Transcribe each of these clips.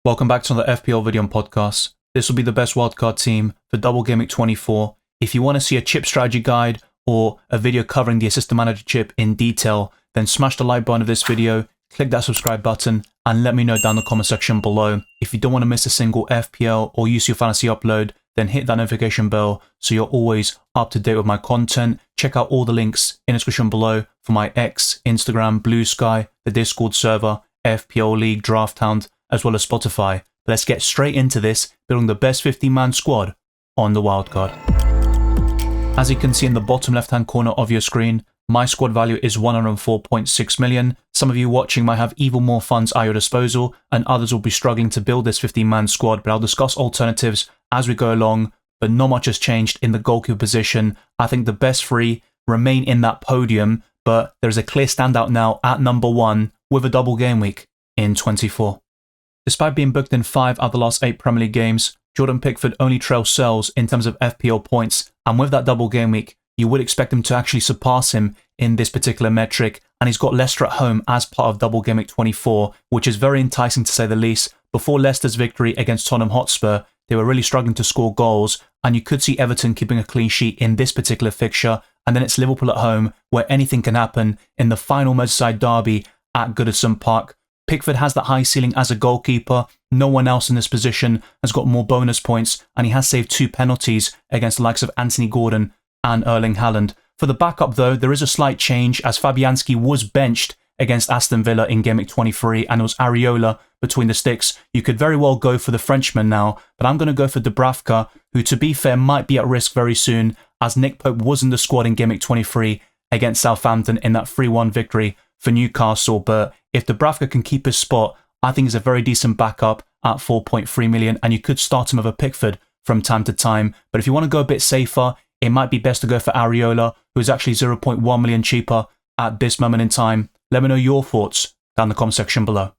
Welcome back to another FPL video and podcast. This will be the best wildcard team for Double Gameweek 24. If you want to see a chip strategy guide or a video covering the assistant manager chip in detail, then smash the like button of this video, click that subscribe button, and let me know down in the comment section below. If you don't want to miss a single FPL or use your fantasy upload, then hit that notification bell so you're always up to date with my content. Check out all the links in the description below for my X, Instagram, Blue Sky, the Discord server, FPL League, Drafthound, as well as Spotify. But let's get straight into this, building the best 15-man squad on the wildcard. As you can see in the bottom left-hand corner of your screen, my squad value is 104.6 million. Some of you watching might have even more funds at your disposal, and others will be struggling to build this 15-man squad, but I'll discuss alternatives as we go along. But not much has changed in the goalkeeper position. I think the best three remain in that podium, but there's a clear standout now at number 1 with a double game week in 24. Despite being booked in 5 out of the last 8 Premier League games, Jordan Pickford only trails Sells in terms of FPL points, and with that double game week, you would expect him to actually surpass him in this particular metric, and he's got Leicester at home as part of double game week 24, which is very enticing to say the least. Before Leicester's victory against Tottenham Hotspur, they were really struggling to score goals, and you could see Everton keeping a clean sheet in this particular fixture, and then it's Liverpool at home, where anything can happen in the final Merseyside derby at Goodison Park. Pickford has that high ceiling as a goalkeeper. No one else in this position has got more bonus points, and he has saved 2 penalties against the likes of Anthony Gordon and Erling Haaland. For the backup though, there is a slight change as Fabianski was benched against Aston Villa in Game Week 23, and it was Areola between the sticks. You could very well go for the Frenchman now, but I'm going to go for Dubravka, who to be fair might be at risk very soon, as Nick Pope was in the squad in Game Week 23 against Southampton in that 3-1 victory for Newcastle. But if Dubravka can keep his spot, I think he's a very decent backup at 4.3 million, and you could start him over Pickford from time to time. But if you want to go a bit safer, it might be best to go for Areola, who is actually 0.1 million cheaper at this moment in time. Let me know your thoughts down in the comment section below.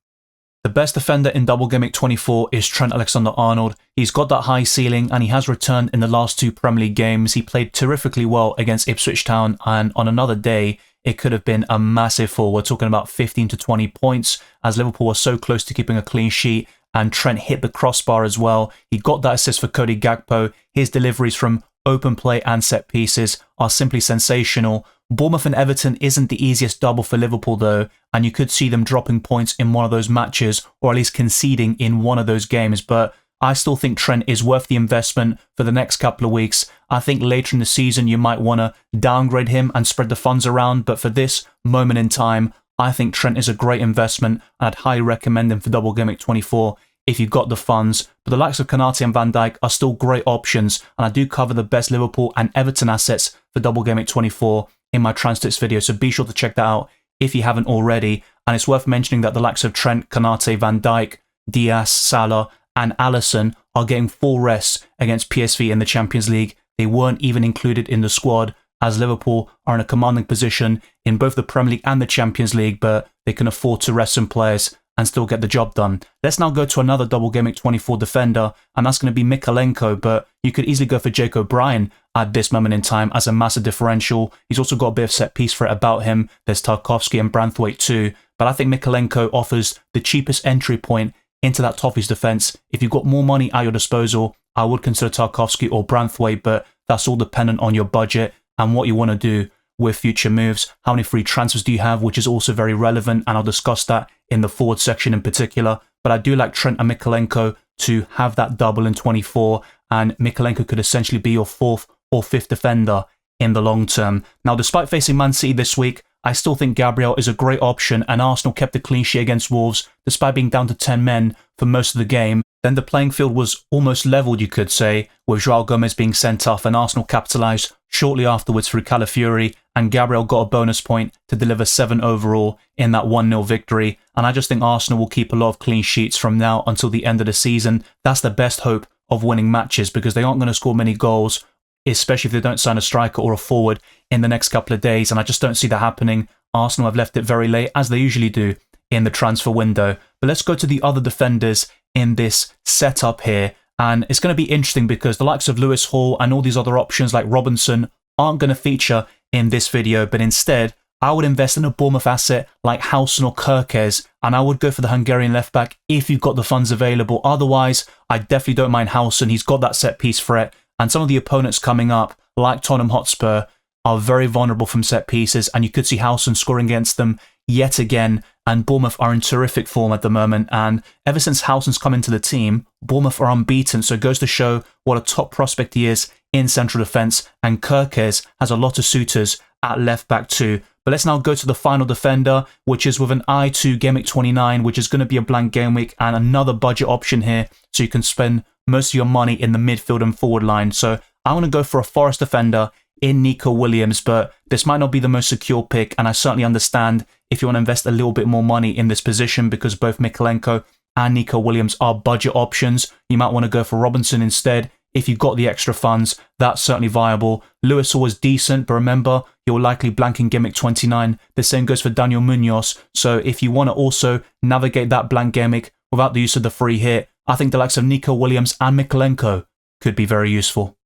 The best defender in Double Game Week 24 is Trent Alexander-Arnold. He's got that high ceiling, and he has returned in the last 2 Premier League games. He played terrifically well against Ipswich Town, and on another day, it could have been a massive fall. We're talking about 15 to 20 points, as Liverpool was so close to keeping a clean sheet, and Trent hit the crossbar as well. He got that assist for Cody Gakpo. His deliveries from open play and set pieces are simply sensational. Bournemouth and Everton isn't the easiest double for Liverpool though, and you could see them dropping points in one of those matches, or at least conceding in one of those games, but I still think Trent is worth the investment for the next couple of weeks. I think later in the season you might want to downgrade him and spread the funds around, but for this moment in time, I think Trent is a great investment, and I'd highly recommend him for Double Game Week 24 if you've got the funds. But the likes of Konate and Van Dijk are still great options, and I do cover the best Liverpool and Everton assets for Double Game Week 24 in my transfers video, so be sure to check that out if you haven't already. And it's worth mentioning that the likes of Trent, Konate, Van Dijk, Diaz, Salah, and Alisson are getting full rests against PSV in the Champions League. They weren't even included in the squad, as Liverpool are in a commanding position in both the Premier League and the Champions League, but they can afford to rest some players and still get the job done. Let's now go to another Double Game Week 24 defender, and that's going to be Mykolenko, but you could easily go for Jake O'Brien at this moment in time as a massive differential. He's also got a bit of set piece threat about him. There's Tarkowski and Branthwaite too, but I think Mykolenko offers the cheapest entry point into that Toffees defence. If you've got more money at your disposal, I would consider Tarkowski or Branthwaite, but that's all dependent on your budget and what you want to do with future moves. How many free transfers do you have, which is also very relevant, and I'll discuss that in the forward section in particular. But I do like Trent and Mykolenko to have that double in 24, and Mykolenko could essentially be your 4th or 5th defender in the long term. Now, despite facing Man City this week, I still think Gabriel is a great option, and Arsenal kept a clean sheet against Wolves despite being down to 10 men for most of the game. Then the playing field was almost levelled, you could say, with João Gomez being sent off, and Arsenal capitalised shortly afterwards through Calafiori, and Gabriel got a bonus point to deliver 7 overall in that 1-0 victory. And I just think Arsenal will keep a lot of clean sheets from now until the end of the season. That's the best hope of winning matches, because they aren't going to score many goals, especially if they don't sign a striker or a forward in the next couple of days, and I just don't see that happening. Arsenal have left it very late, as they usually do in the transfer window. But let's go to the other defenders in this setup here, and it's going to be interesting because the likes of Lewis Hall and all these other options like Robinson aren't going to feature in this video, but instead I would invest in a Bournemouth asset like Howson or Kerkez, and I would go for the Hungarian left-back if you've got the funds available. Otherwise, I definitely don't mind Howson. He's got that set-piece threat, and some of the opponents coming up, like Tottenham Hotspur, are very vulnerable from set-pieces, and you could see Howson scoring against them yet again, and Bournemouth are in terrific form at the moment, and ever since Howson's come into the team, Bournemouth are unbeaten, so it goes to show what a top prospect he is in central defence, and Kerkez has a lot of suitors at left-back too. But let's now go to the final defender, which is with an eye to Gameweek 29, which is going to be a blank game week and another budget option here, so you can spend most of your money in the midfield and forward line. So I want to go for a Forest defender in Nico Williams, but this might not be the most secure pick, and I certainly understand if you want to invest a little bit more money in this position because both Mykolenko and Nico Williams are budget options. You might want to go for Robinson instead. If you've got the extra funds, that's certainly viable. Lewis was decent, but remember, he'll likely blank in Gameweek 29. The same goes for Daniel Munoz. So if you want to also navigate that blank Gameweek without the use of the free hit, I think the likes of Nico Williams and Mykolenko could be very useful.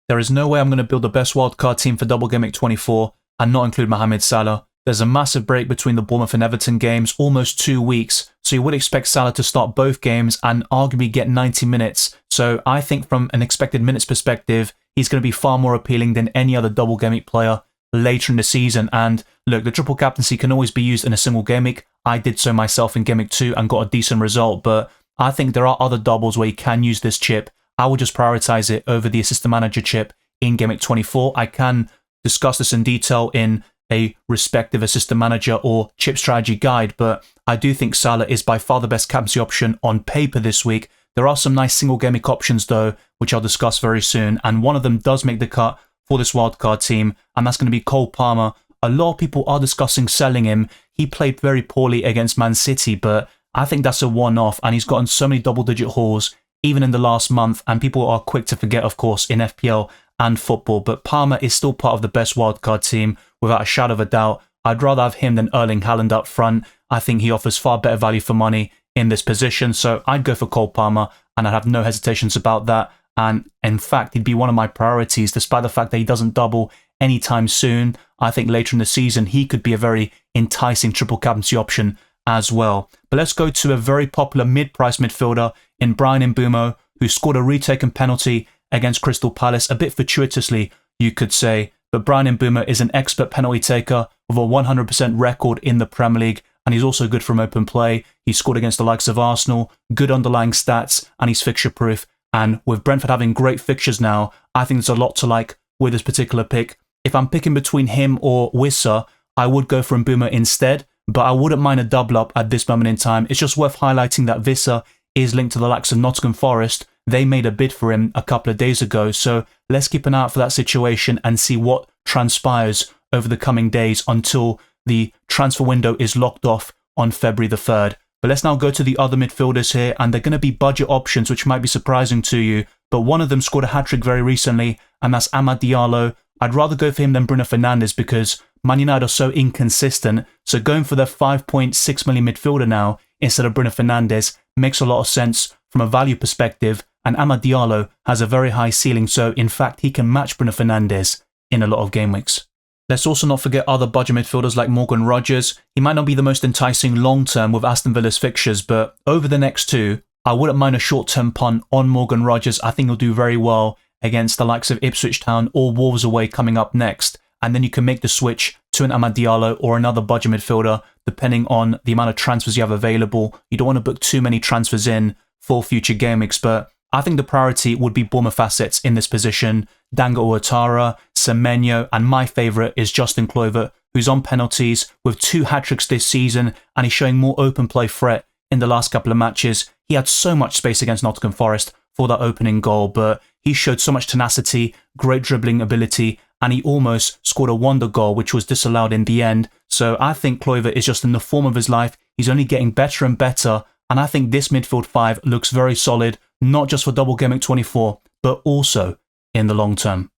There is no way I'm going to build the best wildcard team for Double Gameweek 24 and not include Mohamed Salah. There's a massive break between the Bournemouth and Everton games, almost 2 weeks, so you would expect Salah to start both games and arguably get 90 minutes. So I think from an expected minutes perspective, he's going to be far more appealing than any other Double Gameweek player later in the season. And look, the triple captaincy can always be used in a single Gameweek. I did so myself in Gameweek 2 and got a decent result, but I think there are other doubles where you can use this chip. I will just prioritize it over the assistant manager chip in Gameweek 24. I can discuss this in detail in a respective assistant manager or chip strategy guide, but I do think Salah is by far the best captaincy option on paper this week. There are some nice single Gameweek options though, which I'll discuss very soon, and one of them does make the cut for this wildcard team, and that's going to be Cole Palmer. A lot of people are discussing selling him. He played very poorly against Man City, but I think that's a one-off, and he's gotten so many double-digit hauls even in the last month, and people are quick to forget, of course, in FPL and football, but Palmer is still part of the best wildcard team without a shadow of a doubt. I'd rather have him than Erling Haaland up front. I think he offers far better value for money in this position, so I'd go for Cole Palmer, and I'd have no hesitations about that. And in fact, he'd be one of my priorities, despite the fact that he doesn't double anytime soon. I think later in the season, he could be a very enticing triple captaincy option as well. But let's go to a very popular mid-price midfielder in Brian Mbeumo, who scored a retaken penalty against Crystal Palace, a bit fortuitously, you could say. But Brian Mbeumo is an expert penalty taker with a 100% record in the Premier League, and he's also good from open play. He scored against the likes of Arsenal, good underlying stats, and he's fixture-proof. And with Brentford having great fixtures now, I think there's a lot to like with this particular pick. If I'm picking between him or Wissa, I would go for Mbeumo instead, but I wouldn't mind a double up at this moment in time. It's just worth highlighting that Wissa is linked to the likes of Nottingham Forest. They made a bid for him a couple of days ago, so let's keep an eye out for that situation and see what transpires over the coming days until the transfer window is locked off on February the 3rd. But let's now go to the other midfielders here, and they're going to be budget options, which might be surprising to you, but one of them scored a hat-trick very recently, and that's Amad Diallo. I'd rather go for him than Bruno Fernandes because Man United are so inconsistent, so going for their 5.6 million midfielder now instead of Bruno Fernandes makes a lot of sense from a value perspective, and Amad Diallo has a very high ceiling, so in fact he can match Bruno Fernandes in a lot of game weeks. Let's also not forget other budget midfielders like Morgan Rogers. He might not be the most enticing long-term with Aston Villa's fixtures, but over the next two, I wouldn't mind a short-term punt on Morgan Rogers. I think he'll do very well against the likes of Ipswich Town or Wolves away coming up next, and then you can make the switch to an Amad Diallo or another budget midfielder depending on the amount of transfers you have available. You don't want to book too many transfers in for future game weeks, but I think the priority would be Bournemouth assets in this position. Danga Ouattara, Semenyo, and my favourite is Justin Kluivert, who's on penalties with 2 hat-tricks this season, and he's showing more open play threat in the last couple of matches. He had so much space against Nottingham Forest for that opening goal, but he showed so much tenacity, great dribbling ability, and he almost scored a wonder goal, which was disallowed in the end. So I think Kluivert is just in the form of his life. He's only getting better and better, and I think this midfield 5 looks very solid, not just for Double Gameweek 24, but also in the long term.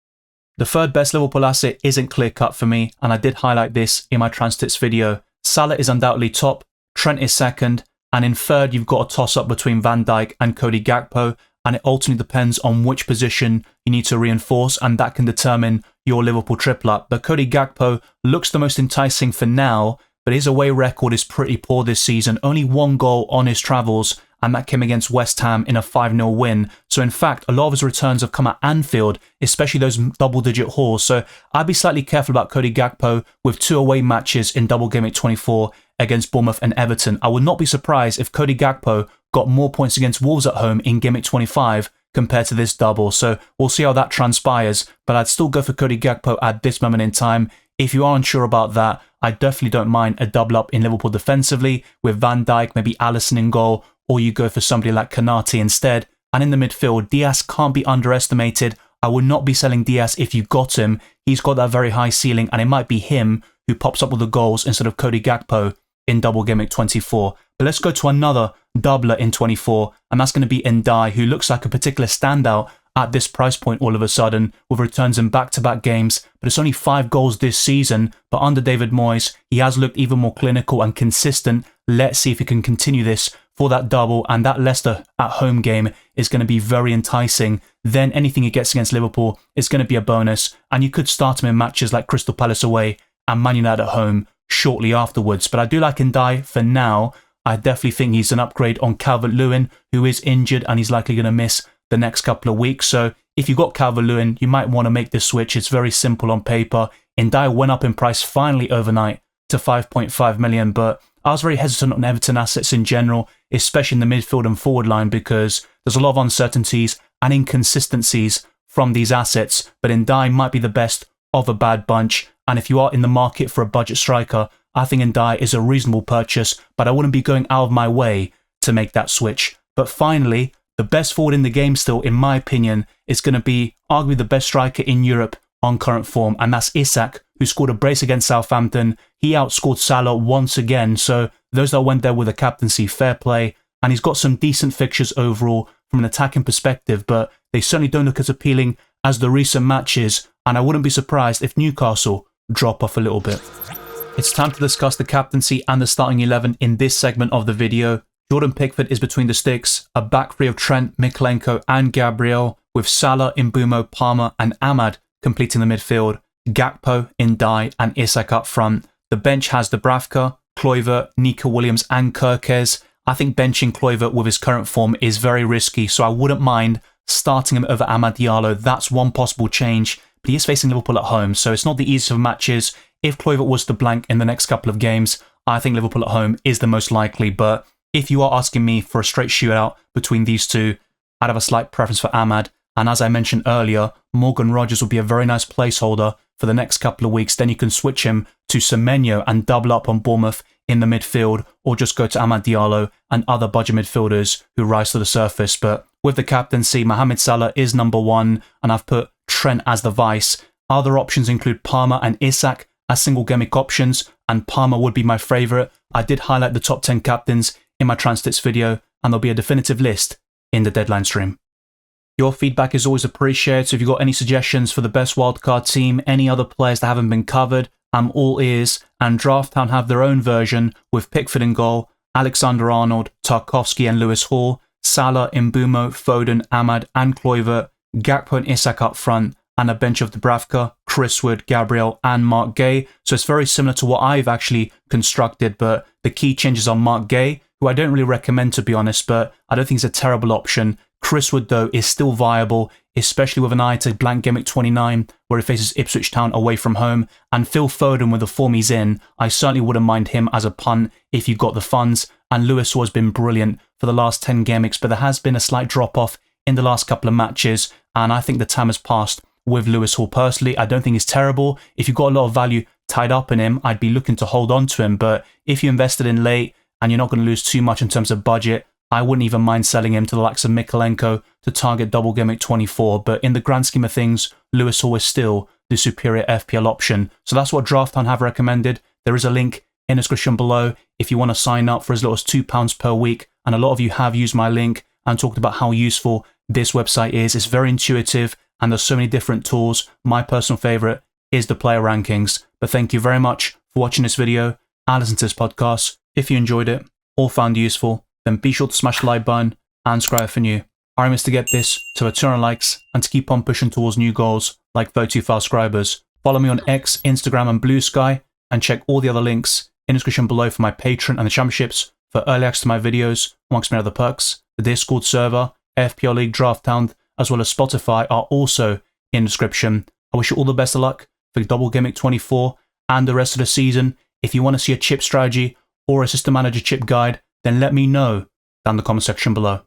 The third best Liverpool asset isn't clear-cut for me, and I did highlight this in my Transtits video. Salah is undoubtedly top, Trent is second, and in third you've got a toss-up between Van Dijk and Cody Gakpo, and it ultimately depends on which position you need to reinforce, and that can determine your Liverpool triplet. But Cody Gakpo looks the most enticing for now, but his away record is pretty poor this season. Only 1 goal on his travels, and that came against West Ham in a 5-0 win. So in fact, a lot of his returns have come at Anfield, especially those double-digit hauls. So I'd be slightly careful about Cody Gakpo with 2 away matches in Double Gameweek 24 against Bournemouth and Everton. I would not be surprised if Cody Gakpo got more points against Wolves at home in Gameweek 25 compared to this double. So we'll see how that transpires, but I'd still go for Cody Gakpo at this moment in time. If you are unsure about that, I definitely don't mind a double up in Liverpool defensively with Van Dijk, maybe Alisson in goal, or you go for somebody like Konate instead. And in the midfield, Diaz can't be underestimated. I would not be selling Diaz if you got him. He's got that very high ceiling, and it might be him who pops up with the goals instead of Cody Gakpo in Double Gameweek 24. But let's go to another doubler in 24, and that's going to be Ndiaye, who looks like a particular standout at this price point all of a sudden, with returns in back-to-back games, but it's only 5 goals this season. But under David Moyes, he has looked even more clinical and consistent. Let's see if he can continue this for that double, and that Leicester at home game is going to be very enticing. Then anything he gets against Liverpool is going to be a bonus, and you could start him in matches like Crystal Palace away and Man United at home shortly afterwards. But I do like Ndiaye for now. I definitely think he's an upgrade on Calvert-Lewin, who is injured and he's likely going to miss the next couple of weeks. So if you got Calvert-Lewin, you might want to make this switch. It's very simple on paper. Ndiaye went up in price finally overnight to 5.5 million, but I was very hesitant on Everton assets in general, especially in the midfield and forward line, because there's a lot of uncertainties and inconsistencies from these assets. But Ndiaye might be the best of a bad bunch, and if you are in the market for a budget striker, I think Ndiaye is a reasonable purchase, but I wouldn't be going out of my way to make that switch. But finally, the best forward in the game still, in my opinion, is going to be arguably the best striker in Europe on current form, and that's Isak, who scored a brace against Southampton. He outscored Salah once again, so those that went there with a captaincy, fair play, and he's got some decent fixtures overall from an attacking perspective, but they certainly don't look as appealing as the recent matches, and I wouldn't be surprised if Newcastle drop off a little bit. It's time to discuss the captaincy and the starting 11 in this segment of the video. Jordan Pickford is between the sticks, a back three of Trent, Mykolenko and Gabriel, with Salah, Mbeumo, Palmer and Ahmad completing the midfield, Gakpo, Ndiaye and Isak up front. The bench has Dubravka, Kluivert, Nico Williams and Kirkes. I think benching Kluivert with his current form is very risky, so I wouldn't mind starting him over Amad Diallo. That's one possible change, but he is facing Liverpool at home, so it's not the easiest of matches. If Kluivert was to blank in the next couple of games, I think Liverpool at home is the most likely, but if you are asking me for a straight shootout between these two, I'd have a slight preference for Ahmad. And as I mentioned earlier, Morgan Rogers will be a very nice placeholder for the next couple of weeks. Then you can switch him to Semenyo and double up on Bournemouth in the midfield, or just go to Amad Diallo and other budget midfielders who rise to the surface. But with the captaincy, Mohamed Salah is number 1, and I've put Trent as the vice. Other options include Palmer and Isak as single gameweek options, and Palmer would be my favourite. I did highlight the top 10 captains in my Transfits video, and there'll be a definitive list in the deadline stream. Your feedback is always appreciated, so if you've got any suggestions for the best wildcard team, any other players that haven't been covered, I'm all ears. And Drafthound have their own version with Pickford in goal, Alexander-Arnold, Tarkowski and Lewis Hall, Salah, Mbeumo, Foden, Ahmad and Kluivert, Gakpo and Isak up front, and a bench of Dubravka, Chris Wood, Gabriel and Mark Gay. So it's very similar to what I've actually constructed, but the key changes are Mark Gay, who I don't really recommend to be honest, but I don't think he's a terrible option. Chris Wood though is still viable, especially with an eye to blank Gameweek 29 where he faces Ipswich Town away from home, and Phil Foden with the form he's in, I certainly wouldn't mind him as a punt if you've got the funds. And Lewis Hall has been brilliant for the last 10 gameweeks, but there has been a slight drop off in the last couple of matches, and I think the time has passed with Lewis Hall. Personally, I don't think he's terrible. If you've got a lot of value tied up in him, I'd be looking to hold on to him, but if you invested in late and you're not going to lose too much in terms of budget, I wouldn't even mind selling him to the likes of Mykolenko to target Double Gameweek 24, but in the grand scheme of things, Lewis Hall is still the superior FPL option. So that's what Drafthound have recommended. There is a link in the description below if you want to sign up for as little as £2 per week, and a lot of you have used my link and talked about how useful this website is. It's very intuitive and there's so many different tools. My personal favourite is the player rankings. But thank you very much for watching this video and listening to this podcast. If you enjoyed it or found it useful, then be sure to smash the like button and subscribe if you're new. Our aim is to get this to a 200 likes and to keep on pushing towards new goals like 32 subscribers. Follow me on X, Instagram, and Blue Sky, and check all the other links in the description below for my Patreon and the championships, for early access to my videos, amongst many other perks. The Discord server, FPL League, Drafthound, as well as Spotify are also in the description. I wish you all the best of luck for Double Gameweek 24 and the rest of the season. If you want to see a chip strategy or a system manager chip guide, then let me know down in the comment section below.